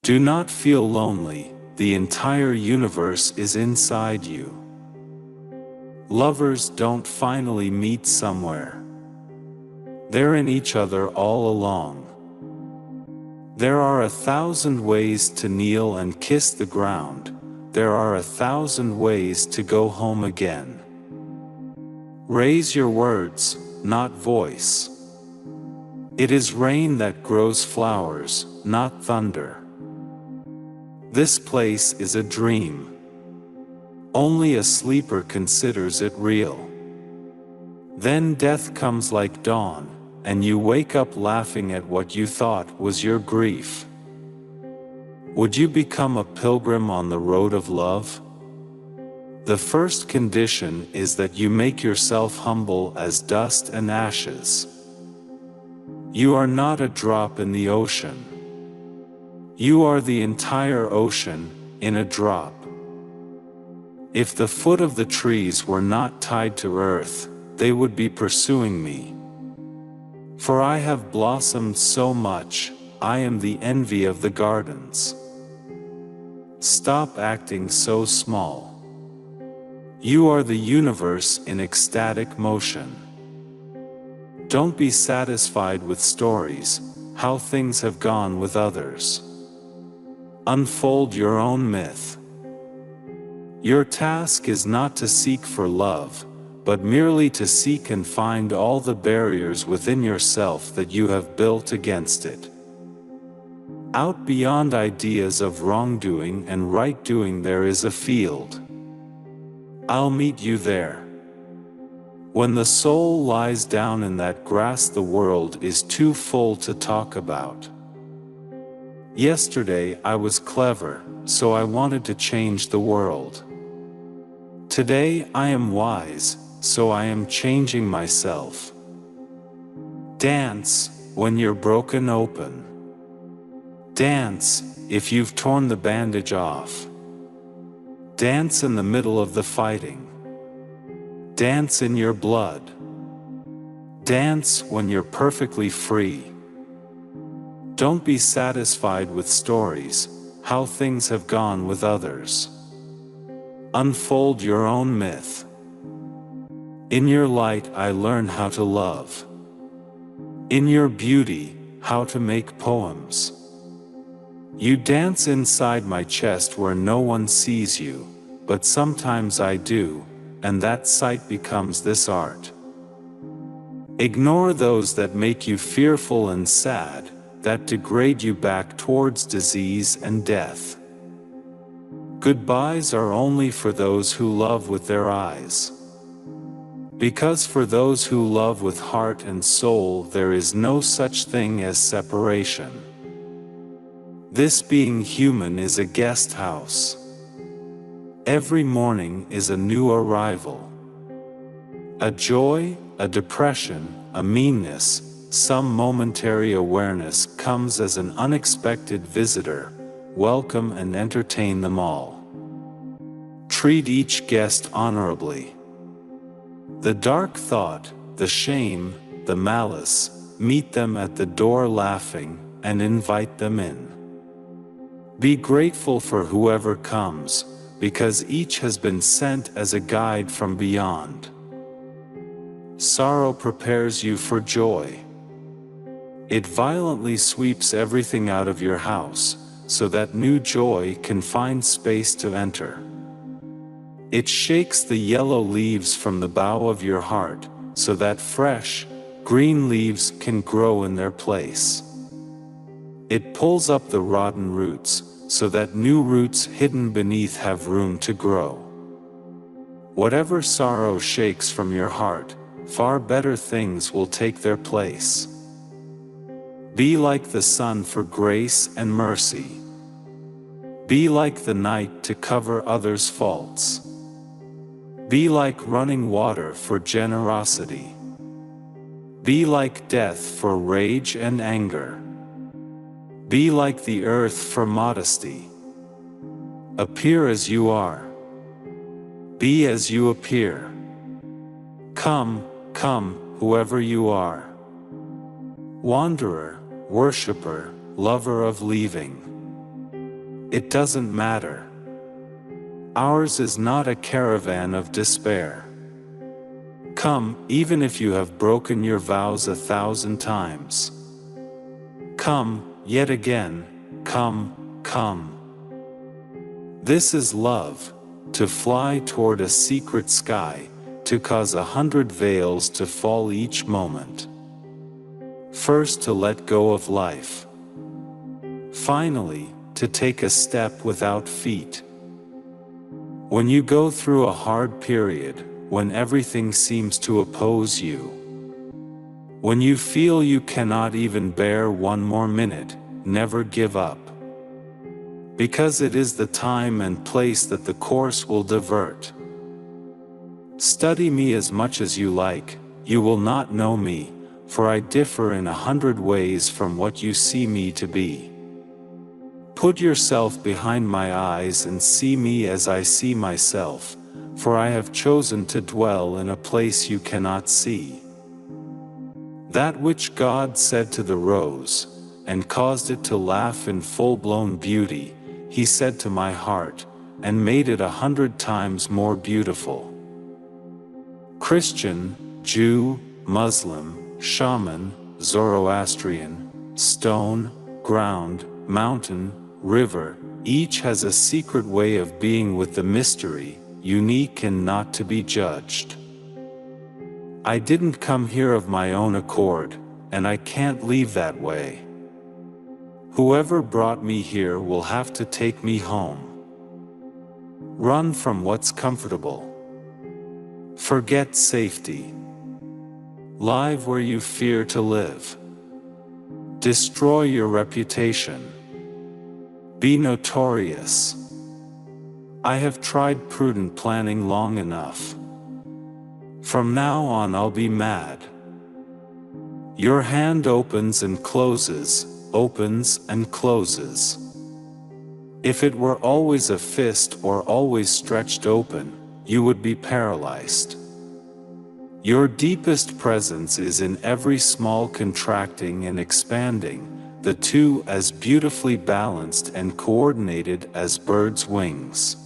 Do not feel lonely, the entire universe is inside you. Lovers don't finally meet somewhere. They're in each other all along. There are 1,000 ways to kneel and kiss the ground. There are 1,000 ways to go home again. Raise your words, not voice. It is rain that grows flowers, not thunder. This place is a dream. Only a sleeper considers it real. Then death comes like dawn, and you wake up laughing at what you thought was your grief. Would you become a pilgrim on the road of love? The first condition is that you make yourself humble as dust and ashes. You are not a drop in the ocean. You are the entire ocean, in a drop. If the foot of the trees were not tied to earth, they would be pursuing me. For I have blossomed so much, I am the envy of the gardens. Stop acting so small. You are the universe in ecstatic motion. Don't be satisfied with stories, how things have gone with others. Unfold your own myth. Your task is not to seek for love, but merely to seek and find all the barriers within yourself that you have built against it. Out beyond ideas of wrongdoing and right doing there is a field. I'll meet you there. When the soul lies down in that grass, the world is too full to talk about. Yesterday I was clever, so I wanted to change the world. Today I am wise, so I am changing myself. Dance when you're broken open. Dance if you've torn the bandage off. Dance in the middle of the fighting. Dance in your blood. Dance when you're perfectly free. Don't be satisfied with stories, how things have gone with others. Unfold your own myth. In your light I learn how to love. In your beauty, how to make poems. You dance inside my chest where no one sees you, but sometimes I do, and that sight becomes this art. Ignore those that make you fearful and sad, that degrade you back towards disease and death. Goodbyes are only for those who love with their eyes. Because for those who love with heart and soul there is no such thing as separation. This being human is a guest house. Every morning is a new arrival. A joy, a depression, a meanness, some momentary awareness comes as an unexpected visitor. Welcome and entertain them all. Treat each guest honorably. The dark thought, the shame, the malice, meet them at the door laughing, and invite them in. Be grateful for whoever comes, because each has been sent as a guide from beyond. Sorrow prepares you for joy. It violently sweeps everything out of your house, so that new joy can find space to enter. It shakes the yellow leaves from the bough of your heart, so that fresh, green leaves can grow in their place. It pulls up the rotten roots, so that new roots hidden beneath have room to grow. Whatever sorrow shakes from your heart, far better things will take their place. Be like the sun for grace and mercy. Be like the night to cover others' faults. Be like running water for generosity. Be like death for rage and anger. Be like the earth for modesty. Appear as you are. Be as you appear. Come, come, whoever you are. Wanderer, worshipper, lover of leaving. It doesn't matter. Ours is not a caravan of despair. Come, even if you have broken your vows 1,000 times. Come, yet again, come, come. This is love, to fly toward a secret sky, to cause 100 veils to fall each moment. First to let go of life. Finally, to take a step without feet. When you go through a hard period, when everything seems to oppose you, when you feel you cannot even bear one more minute, never give up. Because it is the time and place that the course will divert. Study me as much as you like, you will not know me, for I differ in 100 ways from what you see me to be. Put yourself behind my eyes and see me as I see myself, for I have chosen to dwell in a place you cannot see. That which God said to the rose, and caused it to laugh in full-blown beauty, He said to my heart, and made it 100 times more beautiful. Christian, Jew, Muslim, shaman, Zoroastrian, stone, ground, mountain, river, each has a secret way of being with the mystery, unique and not to be judged. I didn't come here of my own accord, and I can't leave that way. Whoever brought me here will have to take me home. Run from what's comfortable. Forget safety. Live where you fear to live. Destroy your reputation. Be notorious. I have tried prudent planning long enough. From now on I'll be mad. Your hand opens and closes, opens and closes. If it were always a fist or always stretched open, you would be paralyzed. Your deepest presence is in every small contracting and expanding, the two as beautifully balanced and coordinated as birds' wings.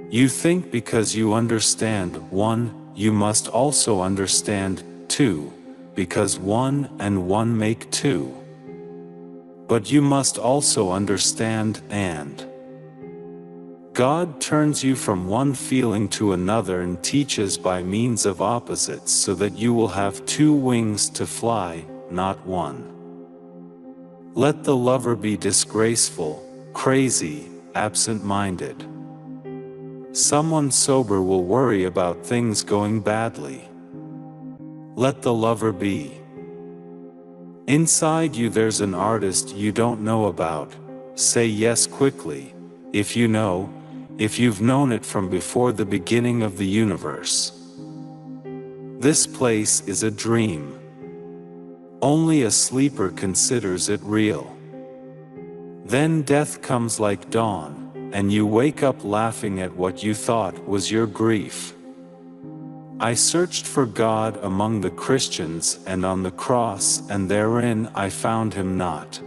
You think because you understand one, you must also understand two, because one and one make two. But you must also understand and. God turns you from one feeling to another and teaches by means of opposites so that you will have two wings to fly, not one. Let the lover be disgraceful, crazy, absent-minded. Someone sober will worry about things going badly. Let the lover be. Inside you there's an artist you don't know about. Say yes quickly, if you know, if you've known it from before the beginning of the universe. This place is a dream. Only a sleeper considers it real. Then death comes like dawn, and you wake up laughing at what you thought was your grief. I searched for God among the Christians and on the cross, and therein I found him not.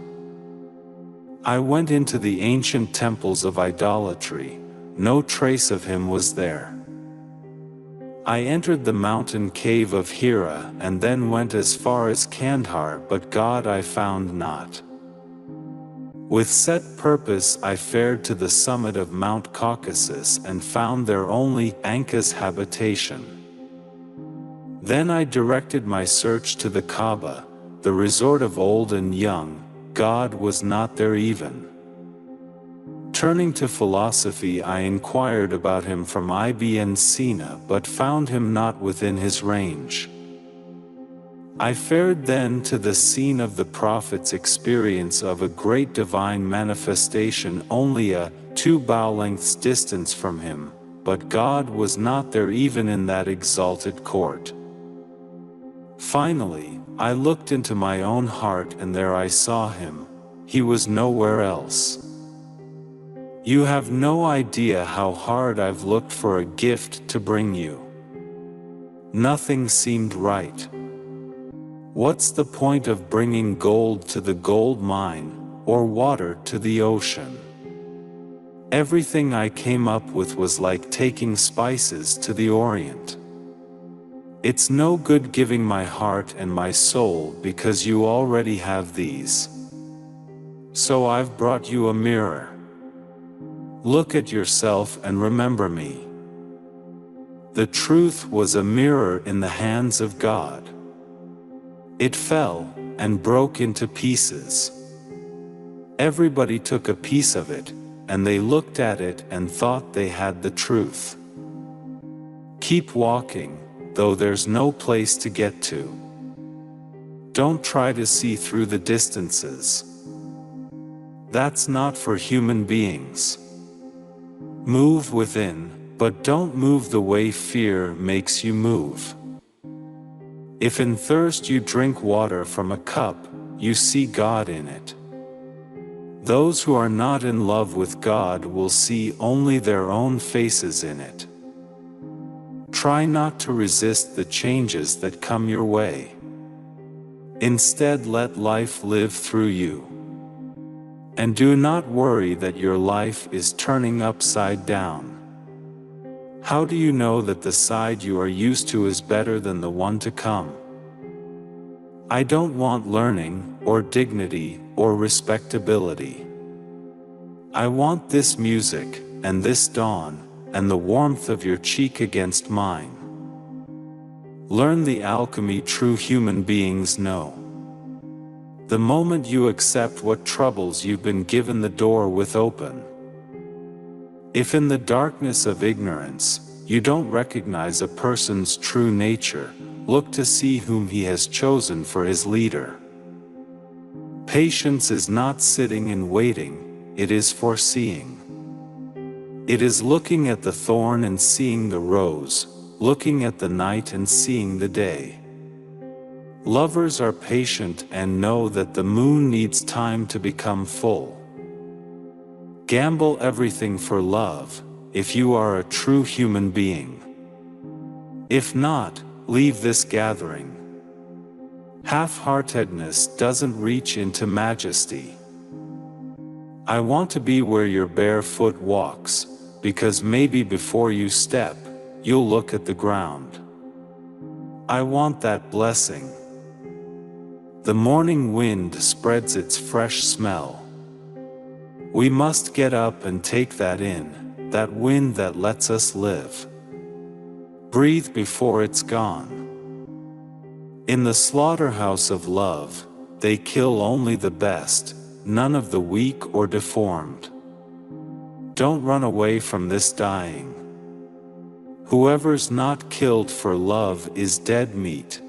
I went into the ancient temples of idolatry, no trace of him was there. I entered the mountain cave of Hira and then went as far as Kandahar, but God I found not. With set purpose I fared to the summit of Mount Caucasus and found there only Anka's habitation. Then I directed my search to the Kaaba, the resort of old and young. God was not there even. Turning to philosophy, I inquired about him from Ibn Sina, but found him not within his range. I fared then to the scene of the Prophet's experience of a great divine manifestation only a 2 bow lengths distance from him, but God was not there even in that exalted court. Finally, I looked into my own heart and there I saw him. He was nowhere else. You have no idea how hard I've looked for a gift to bring you. Nothing seemed right. What's the point of bringing gold to the gold mine, or water to the ocean? Everything I came up with was like taking spices to the Orient. It's no good giving my heart and my soul because you already have these. So I've brought you a mirror. Look at yourself and remember me. The truth was a mirror in the hands of God. It fell and broke into pieces. Everybody took a piece of it, and they looked at it and thought they had the truth. Keep walking, though there's no place to get to. Don't try to see through the distances. That's not for human beings. Move within, but don't move the way fear makes you move. If in thirst you drink water from a cup, you see God in it. Those who are not in love with God will see only their own faces in it. Try not to resist the changes that come your way. Instead, let life live through you. And do not worry that your life is turning upside down. How do you know that the side you are used to is better than the one to come? I don't want learning, or dignity, or respectability. I want this music, and this dawn, and the warmth of your cheek against mine. Learn the alchemy true human beings know. The moment you accept what troubles you've been given the door with open. If in the darkness of ignorance, you don't recognize a person's true nature, look to see whom he has chosen for his leader. Patience is not sitting and waiting, it is foreseeing. It is looking at the thorn and seeing the rose, looking at the night and seeing the day. Lovers are patient and know that the moon needs time to become full. Gamble everything for love, if you are a true human being. If not, leave this gathering. Half-heartedness doesn't reach into majesty. I want to be where your bare foot walks, because maybe before you step, you'll look at the ground. I want that blessing. The morning wind spreads its fresh smell. We must get up and take that in, that wind that lets us live. Breathe before it's gone. In the slaughterhouse of love, they kill only the best, none of the weak or deformed. Don't run away from this dying. Whoever's not killed for love is dead meat.